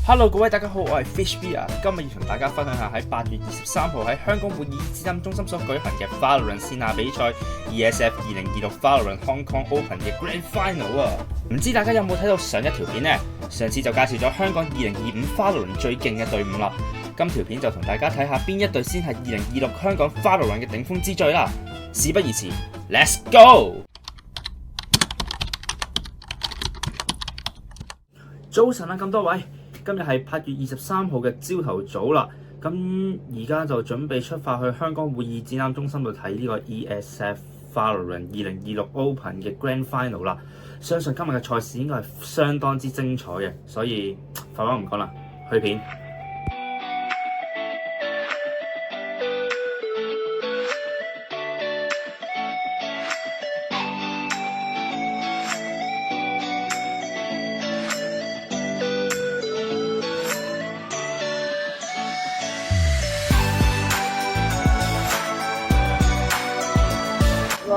Hello， 各位大家好，我係 Fishbeer， 今日要同大家分享下喺8月23號喺香港會議展覽中心所舉行嘅 Valorant 線下比賽 ESF 2026 Valorant Hong Kong Open 嘅 Grand Final 啊！唔知大家有冇睇到上一條片呢？上次就介紹咗香港2025 Valorant 最勁嘅隊伍啦，今條片就同大家睇下邊一隊先係2026香港 Valorant 嘅頂峰之最啦！事不宜遲 ，Let's go！ 早晨啊，咁多位！今日係8月23號嘅朝頭早啦，咁而家就準備出發去香港會議展覽中心度睇呢個 ESF Valorant 2026 Open 嘅 Grand Final 啦。相信今日嘅賽事應該係相當之精彩嘅，所以廢話唔講啦，去片。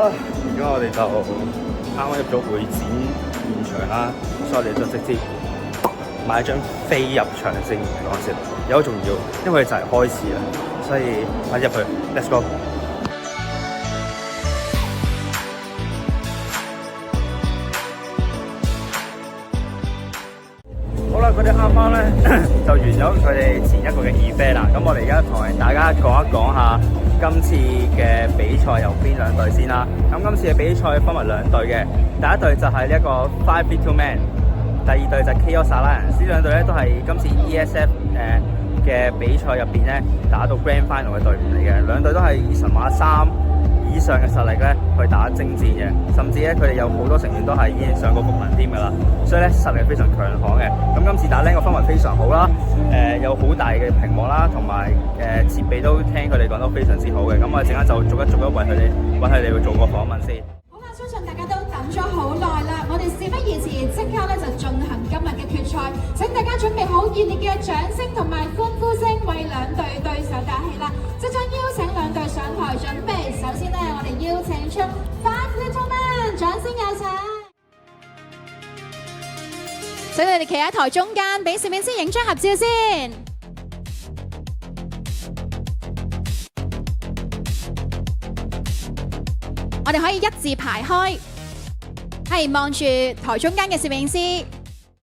而家我哋就啱啱入咗會展現場啦，所以我哋就直接買張飛入場先。講笑，有好重要，因為就係開始啦，所以快入去 ，Let's go！ 好啦，佢哋啱啱咧就完咗佢哋前一個嘅 event 啦，咁我哋而家同大家講一講下今次嘅比賽由邊兩隊先啦。咁今次嘅比賽分為兩隊嘅，第一隊就係呢一個 5v2man， 第二隊就係 Chaos Alliance。呢兩隊咧都係今次 ESF 嘅比賽入邊咧打到 Grand Final 嘅隊伍嚟嘅，兩隊都係以神話3以上嘅實力咧去打征戰嘅，甚至咧佢哋有好多成員都係已經上過復能添噶啦，所以咧實力非常強悍嘅。咁今次打 LAN 個氛圍非常好啦，有好大嘅屏幕啦，同埋設備都聽佢哋講得非常之好嘅。咁我哋陣間就逐一為佢哋去做個訪問先。好啦，相信大家都等咗好耐啦，我哋事不宜遲，即刻咧就進行今日嘅決賽。請大家準備好熱烈嘅掌聲同埋歡呼聲，為兩隊對手打氣啦！即將邀請兩隊上台準備。首先咧，我哋邀請出 5v2man， 掌聲有請。請你哋企喺台中間，俾攝影師影張合照先。我哋可以一字排開，係望住台中間嘅攝影師。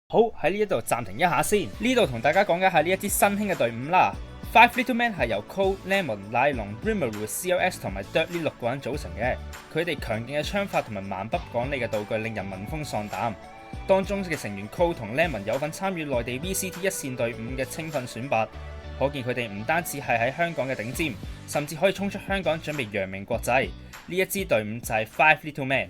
好，喺呢一度暫停一下先，呢度同大家講嘅係呢一支新興嘅隊伍啦。5v2man 係由 Cold、Lemon、奶龍、Rimuru、CLS 同埋 Dirty 6個人組成嘅，佢哋強勁嘅槍法同埋蠻不講理嘅道具令人聞風喪膽。當中嘅成員 Cold 同 Lemon 有份參與內地 VCT 一線隊伍嘅青訓選拔，可見佢哋唔單止係喺香港嘅頂尖，甚至可以衝出香港準備揚名國際。呢一支隊伍就係 5v2man。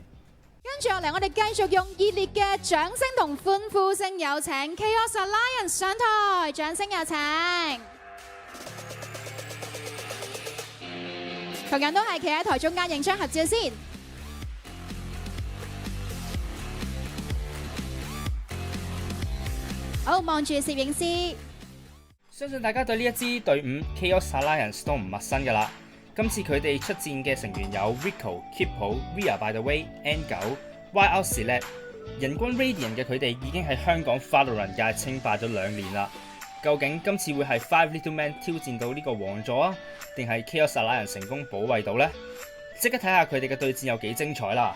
跟住落嚟，我哋繼續用熱烈嘅掌聲同歡呼聲，有請 Chaos Alliance 上台，掌聲有請。同樣都係企喺台中間影張合照先。好，望住攝影師。相信大家對呢一支隊伍 Chaos Alliance 都唔陌生㗎啦。今次佢哋出戰嘅成員有 Rico、Kipo、Ria by the Way、N9、YR Select， 人均 Radiant 嘅佢哋已經喺香港 Valorant 界稱霸咗2年啦。究竟今次會係 5v2man 挑戰到呢個王座啊，定係 Chaos Alliance 成功保衛到呢？即刻睇下佢哋嘅對戰有幾精彩啦！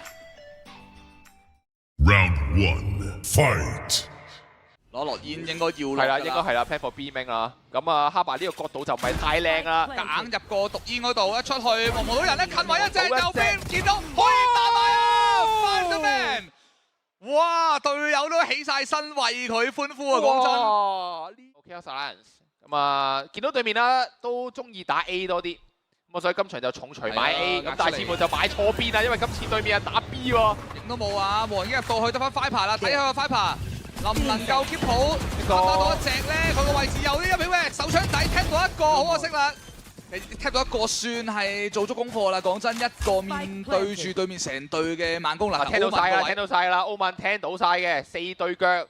Round 1 Fight。攞落煙應該要係啦，應該係啦 ，plan for B main 啦。咁啊，哈白呢個角度就唔係太靚啦，夾硬入過毒煙嗰度，一出去望唔到人咧，近位一隻右邊見到可以打埋啊 ！5v2man， 哇，隊友都起晒身為佢歡呼啊！講真，OK Alliance， 咁啊，見到對面啦，都中意打 A 多啲，咁啊，所以今場就重錘買 A， 咁但係似乎就買錯邊啊，因為今次對面係打 B 喎，影都冇啊，冇人已經入到去，得翻 Viper 啦，睇下個 Viper。能唔能夠 keep 好打到一隻咧？佢個位置有啲一秒咩？手槍仔踢到一個，好可惜啦！踢到一個算係做足功課啦。講真，一個面對住對面成隊嘅慢攻能，聽到晒啦，聽到晒啦，歐文聽到晒嘅，4對腳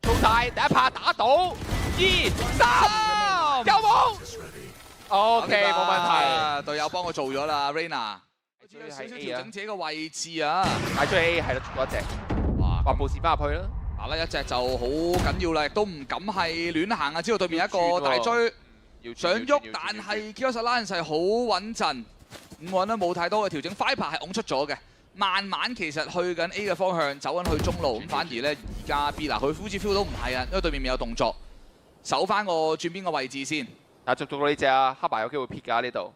做晒，第一拍打到，2、3，有冇 ？OK， 冇問題，隊友幫我做咗啦 ，Reyna。少少調整自己個位置啊！帶出 A 係啦，出咗一隻，哇！畫步試翻入去啦。嗱咧一隻就好緊要啦，亦都唔敢係亂行啊！知道對面一個大追想喐，但係 Chaos Alliance 係好穩陣，5個人都冇太多嘅調整 ，Viper 係拱出咗嘅。 慢慢其實去緊 A 嘅方向，走緊去中路，咁反而咧而家 B 嗱，佢好似 feel 到唔係啊，因為對面未有動作，守翻個轉邊個位置先。但係捉到呢只啊，黑白有機會撇㗎呢度。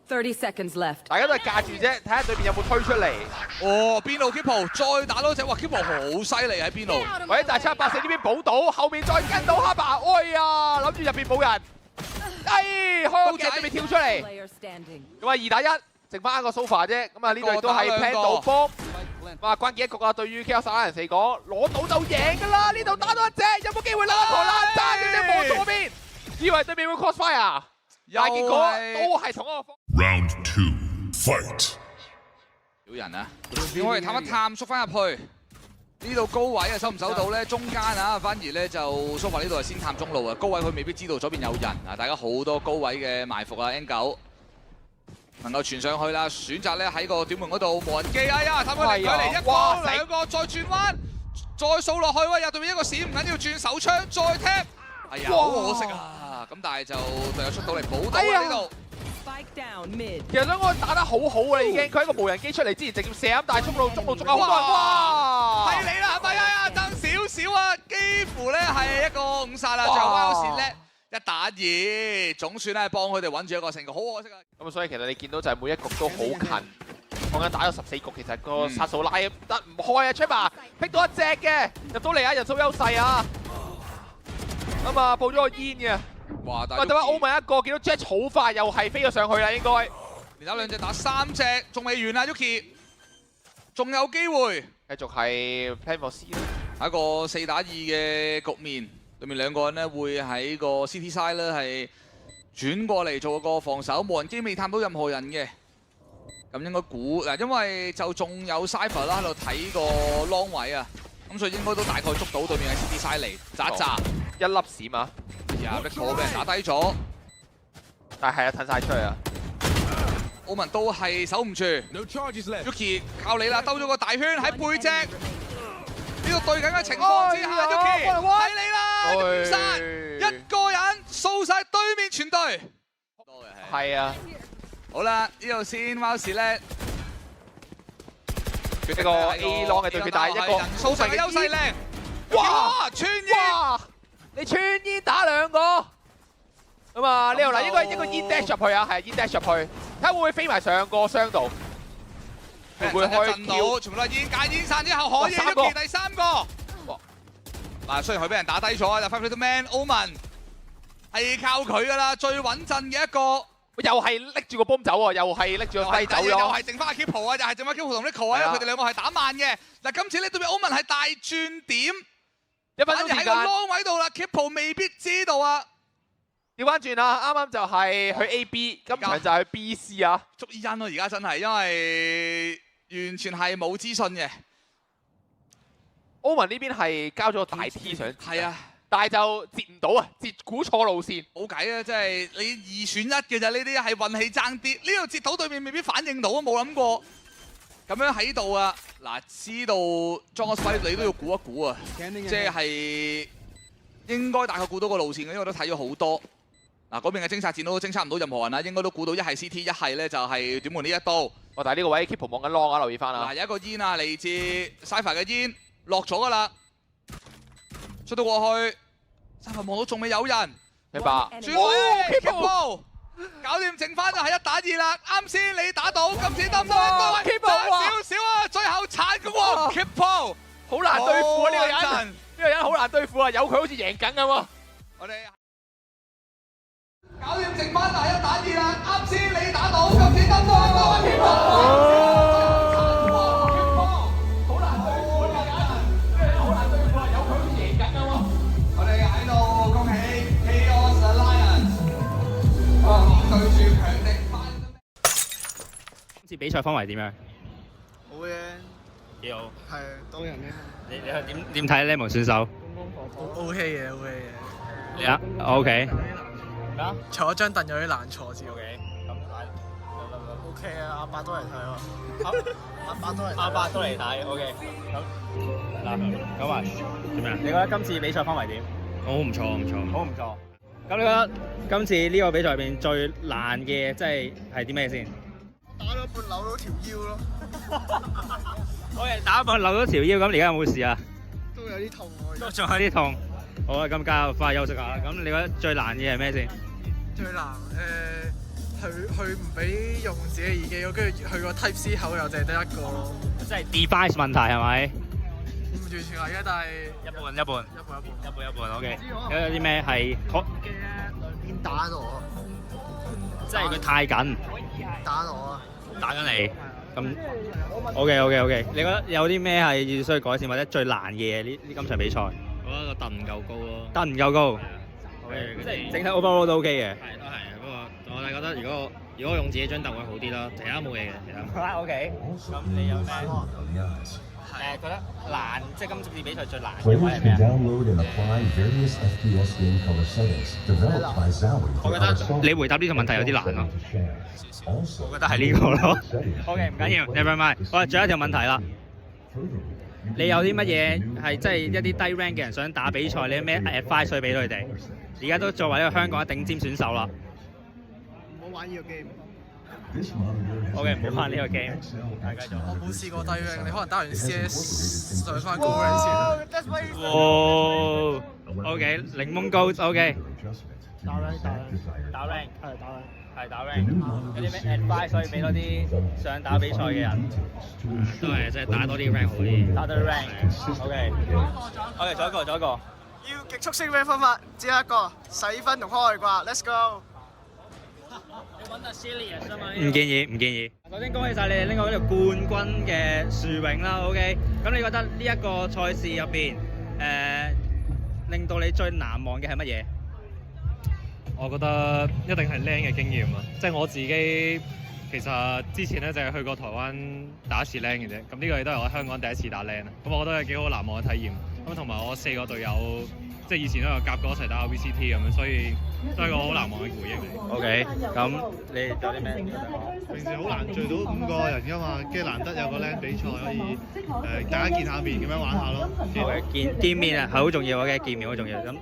30 seconds left。大家都係架住啫，睇下對面有冇推出嚟。哦，邊路 Kippo 再打多隻，哇 Kippo 好犀利喺邊路。喂，但係784呢邊補到，後面再跟到黑白，哎呀，諗住入邊冇人，哎，開個鏡對面跳出嚟， Player standing。咁啊2打1。 剩翻一個 sofa 啫，咁啊呢度亦都係 plan 到幫，哇關鍵一局啊！對於 Chaos Alliance嚟講，攞到就贏㗎啦！呢度打到一隻，有冇機會拉一台爛渣？呢隻望左邊，以為對面會 crossfire， 但係結果都係同一個方。Round 2, fight. 少人啊，我哋探一探，縮翻入去。呢度高位啊，收唔收到咧？中間啊，反而咧就 sofa 呢度係先探中路啊，高位佢未必知道左邊有人啊！大家好多高位嘅埋伏啊 ，N9。 能夠傳上去啦，選擇咧喺個短門嗰度無人機，哎呀，探佢離距離1個2個，再轉彎，再掃落去喎，入對面一個閃唔緊要，轉手槍再踢，哎呀，好可惜啊！咁但係就隊友出到嚟補到啦呢度。其實兩個打得好好啊，已經佢喺個無人機出嚟之前直接射，但係中路仲有好多人，哇！係你啦，係咪啊？爭少少啊，幾乎咧係一個5殺啦，最後交線叻。 1打2，總算咧幫佢哋穩住一個勝局，好可惜啊！咁所以其實你見到就係每一局都好近，講緊打咗14局，其實個殺數拉得唔開啊 ，Chipper 劈到一隻嘅，入到嚟啊，人數優勢啊，咁啊報咗個煙嘅，哇！但係點解歐文一個見到 Jet 好快又係飛咗上去啦，應該連打2隻打3隻，仲未完啊 ，Yuki， 仲有機會，繼續係 Plan for C 啦，係一個4打2嘅局面。 對面兩個人咧會喺個 CT side 咧係轉過嚟做個防守，無人機未探到任何人嘅，咁應該估嗱，因為就仲有 Cypher 啦喺度睇個 long 位啊，咁所以應該都大概捉到對面嘅 CT side 嚟炸一炸，一粒閃啊！呀，Victor 俾人打低咗，但係啊，褪晒出去啊！奧文都係守唔住 ，Yuki 靠你啦，兜咗個大圈喺背脊。 呢個對緊嘅情況之下 ，Yuki 睇你啦，5殺一個人掃晒對面全隊。多嘅係。係啊。好啦，呢度先 Mouse 咧，佢一個 A long 嘅對決，但係一個人數上嘅優勢靚。哇！穿煙，你穿煙打2個，咁啊呢度嗱應該一個煙 dash 入去啊，係煙 dash 入去，睇下會唔會飛埋上個箱度。 會唔會開到？全部都係煙解煙散之後可以 Yuki 第3個。嗱，雖然佢俾人打低咗啊，但係 Five Man Omen 係靠佢噶啦，最穩陣嘅一個。又係拎住個bomb走喎，又係拎住個西走咗。又係剩翻阿 Kippo 啊，又係剩翻 Kippo 同 Nico 啊，因為佢哋兩個係打慢嘅。嗱，今次呢對面 Omen 係大轉點，1分鐘時間喺個 long 位度啦 ，Kippo 未必知道啊。調翻轉啦，啱啱就係去 A、B， 今場就係去 B、C 啊。捉伊恩咯，而家真係因為。 完全係冇資訊嘅。歐文呢邊係交咗大 T 上，係啊，但係就截唔到啊，截估錯路線。冇計啊，即係你2選1嘅咋，呢啲係運氣爭啲。呢度截到對面未必反應到啊，冇諗過咁樣喺度啊。嗱，知道 John Spice 你都要估一估啊，即係應該大概估到個路線嘅，因為我都睇咗好多。嗱，嗰邊嘅偵察戰都偵察唔到任何人啦，應該都估到一係 CT， 一係咧就係短門呢一刀。哦，但係呢個位 Kippo 望緊 long 啊，留意翻啊。嗱，有一個煙啊，嚟自 Cypher 嘅煙落咗㗎啦，出到過去 ，Cypher 望到仲未有人，明白。轉位 Kippo 搞掂，剩翻就係1打2啦。啱先你打到，今次得唔得？Kippo 少少啊，最後鏟嘅喎 ，Kippo 好難對付啊呢個人，呢個人好難對付啊，有佢好似贏緊咁喎。我哋。 搞掂，剩翻就係1打2啦！啱先你打到，今次得唔得？好難對付啊！好難對付啊！有佢好似贏緊咁喎。我哋喺度恭喜 Chaos Alliance，對住強敵翻。今次比賽氛圍點樣？好嘅，幾好。係多人嘅。你係點睇 Lemon 選手 ？O K 嘅，O K 嘅。你啊 ？OK。 坐張凳有啲難坐先。O K 啊，阿伯都嚟睇喎。阿伯都嚟睇。OK。嗱，咁啊，做咩啊？你覺得今次比賽氛圍點？好唔錯，唔錯。好唔錯。咁你覺得今次呢個比賽入邊最難嘅即係啲咩先？打咗半扭到條腰咯，我哋打一半扭咗條腰，咁而家有冇事啊？都有啲痛喎。都仲有啲痛。好啊，咁加快休息下啦。咁你覺得最難嘅係咩先？最難佢唔俾用自己耳機咯，跟住佢個 Type C 口又淨係得一個咯。即係 device 問題係咪？唔完全係嘅，但係一半。一半。OK。有啲咩係兩邊打我，即係佢太緊，打我啊！打緊你。咁 OK。你覺得有啲咩係需要改善或者最難嘅呢今場比賽？我覺得個凳唔夠高咯。得唔夠高？即係整體 overall 都 OK 嘅。係都係，不過我係覺得如果用自己張凳會好啲啦，其他冇嘢嘅，其他。OK。咁你有咩？覺得難，即係今次比賽最難嘅位係 Players 咩 can 啊？ download and apply various FPS game color settings developed by Zowie 我 for 覺 our 得 software 你回答呢個問題有啲難咯。 to share. Also, 我覺得係呢個咯。OK，唔緊要 ，never mind。我最後一條問題啦。 furthermore, 你有啲乜嘢係即係一啲低 rank 嘅人想打比賽，你有咩 advice 可以俾佢哋？而家都作為一個香港嘅頂尖選手啦。唔好玩呢個 game。 this monitor has OK， been 唔好玩呢個 edited game with Excel 大家做 Excel 我冇試過低 rank，你可能打完 It has incorporated CS 上 things 翻 such 高 rank 先。哇！OK，檸檬高 OK。 adjustment to use that desired 打 rank 係打 rank。係打 The rank。 new 有 monitor 啲咩 advice 可以俾多啲想打比賽嘅人？都係即係打多啲 rank 好啲。打到 rank。OK。OK，左一個。要極速升 rank 方法只有一個，洗分同開掛。Let's go！唔建議。首先恭喜晒你哋拎到呢條冠軍嘅殊榮啦，OK。咁你覺得呢一個賽事入邊，令到你最難忘嘅係乜嘢？我覺得一定係 LAN 嘅經驗啊！即係我自己其實之前咧就係去過台灣打一次 LAN 嘅啫，咁呢個亦都係我喺香港第一次打 LAN 啊！咁我覺得係幾好難忘嘅體驗。咁同埋我4個隊友，即係以前都有夾過一齊打過 VCT 咁樣，所以都係一個好難忘嘅回憶嚟。 OK，咁你有啲咩？平時好難聚到5個人噶嘛，跟住難得有個 LAN 比賽可以大家見下面咁樣玩下咯。OK，見面啊係好重要嘅，見面好重要。咁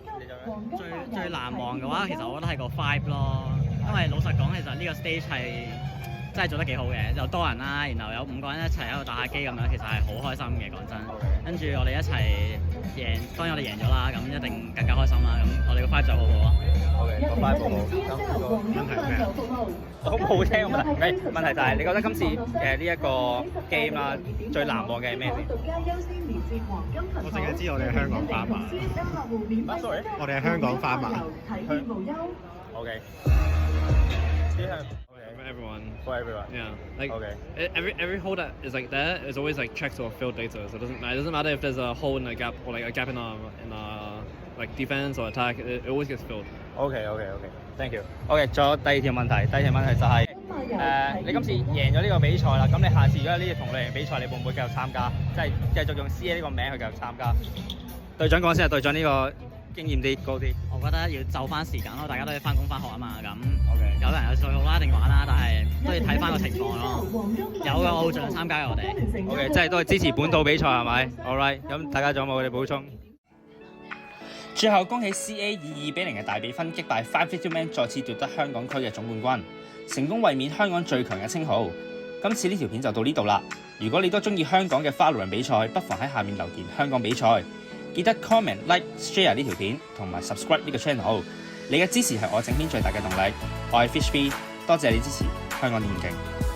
最難忘嘅話，其實我覺得係個 vibe 咯，因為老實講，其實呢個 stage 係真係做得幾好嘅，又多人啦，然後有5個人一齊喺度打下機咁樣，其實係好開心嘅，講真。跟住我哋一齊贏，當然我哋贏咗啦，咁一定更加開心啦。咁我哋個 vibe 就好好咯。OK，個 vibe 好好。問題係咩啊？好好聽個問題。問題就係你覺得今次呢一個 game 啦，最難忘嘅係咩先？我淨係知我哋係香港花馬。Sorry， 我哋係香港花馬。OK。Everyone. For everyone. Yeah. Like Okay. every hole that is like there is always like checked or field data. So it doesn't matter if there's a hole in a gap or like a gap in our like defense or attack. It always gets filled. OK。Thank you。OK，仲有第二條問題。第二條問題就係你今次贏咗呢個比賽啦，咁你下次如果有呢啲同類型比賽，你會唔會繼續參加？即係繼續用 CA 呢個名去繼續參加？隊長講先啊，隊長呢個經驗啲高啲。我覺得要就翻時間咯，大家都要翻工翻學啊嘛，咁有人有最好啦，一定玩啦，但係都要睇翻個情況咯。有嘅我會盡量參加嘅我哋。OK， 即係都係支持本土比賽係咪 ？Alright， 咁大家仲有冇佢哋補充？最後恭喜 CA 以2-0嘅大比分擊敗552 Man， 再次奪得香港區嘅總冠軍，成功衛冕香港最強嘅稱號。今次呢條片就到呢度啦。如果你都中意香港嘅 Valorant 比賽，不妨喺下面留言香港比賽。記得 comment、like、share 呢條片，同埋 subscribe 呢個 channel。你嘅支持係我整片最大嘅動力。我係 Fish B， 多謝你支持香港電競。